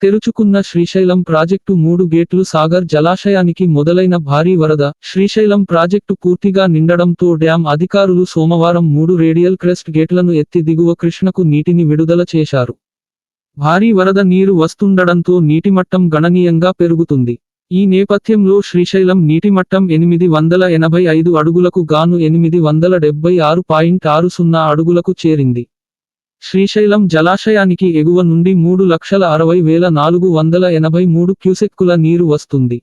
తెరుచుకున్న Srisailam project 3 గేట్లు సాగర్ జలాశయానికి మొదలైన భారీ వరద. శ్రీశైలం ప్రాజెక్టు పూర్తిగా నిండడంతో డ్యాం అధికారులు సోమవారం 3 రేడియల్ క్రెస్ట్ గేట్లను ఎత్తి దిగువ కృష్ణకు నీటిని విడుదల చేశారు. భారీ వరద నీరు వస్తుండడంతో నీటిమట్టం గణనీయంగా పెరుగుతుంది. ఈ నేపథ్యంలో శ్రీశైలం నీటిమట్టం 885 అడుగులకు గాను 876.60 అడుగులకు చేరింది. శ్రీశైలం జలాశయానికి ఎగువ నుండి 3,60,483 క్యూసెక్కుల నీరు వస్తుంది.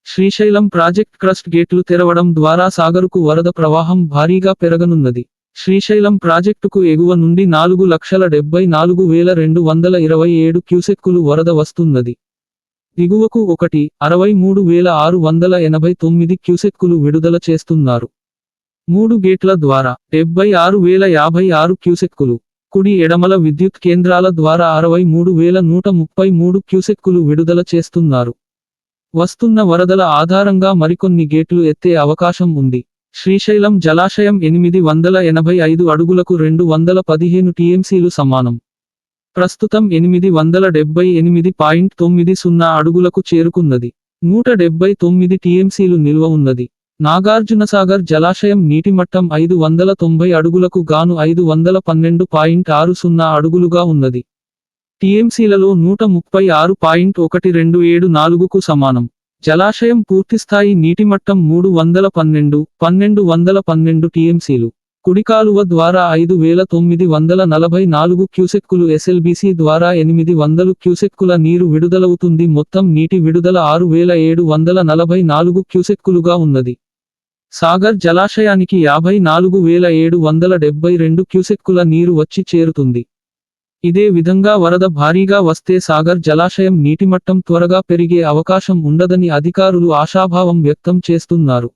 శ్రీశైలం ప్రాజెక్ట్ క్రస్ట్ గేట్లు తెరవడం ద్వారా సాగరుకు వరద ప్రవాహం భారీగా పెరగనున్నది. శ్రీశైలం ప్రాజెక్టుకు ఎగువ నుండి 4,74,227 క్యూసెక్కులు వరద వస్తున్నది. దిగువకు 1,63,689 క్యూసెక్కులు విడుదల చేస్తున్నారు. 3 గేట్ల ద్వారా 76,056 క్యూసెక్కులు, కుడి ఎడమల విద్యుత్ కేంద్రాల ద్వారా 63,133 క్యూసెక్కులు విడుదల చేస్తున్నారు. వస్తున్న వరదల ఆధారంగా మరికొన్ని గేట్లు ఎత్తే అవకాశం ఉంది. శ్రీశైలం జలాశయం 885 అడుగులకు 215 టీఎంసీలు సమానం. ప్రస్తుతం 878.90 అడుగులకు చేరుకున్నది. 179 టీఎంసీలు నిల్వ ఉన్నది. నాగార్జునసాగర్ జలాశయం నీటిమట్టం 590 అడుగులకు గాను 512.60 అడుగులుగా ఉన్నది. టీఎంసీలలో 136.1274కు సమానం. జలాశయం పూర్తిస్థాయి నీటిమట్టం 312 టీఎంసీలు. కుడికాలువ ద్వారా 5,944 క్యూసెక్కులు, ఎస్ఎల్బీసీ ద్వారా 800 క్యూసెక్కుల నీరు విడుదలవుతుంది. మొత్తం నీటి విడుదల 6,744 క్యూసెక్కులుగా ఉన్నది. సాగర్ జలాశయానికి 54,772 క్యూసెక్కుల నీరు వచ్చి చేరుతుంది. ఇదే విధంగా వరద భారీగా వస్తే సాగర్ జలాశయం నీటిమట్టం త్వరగా పెరిగే అవకాశం ఉండదని అధికారులు ఆశాభావం వ్యక్తం చేస్తున్నారు.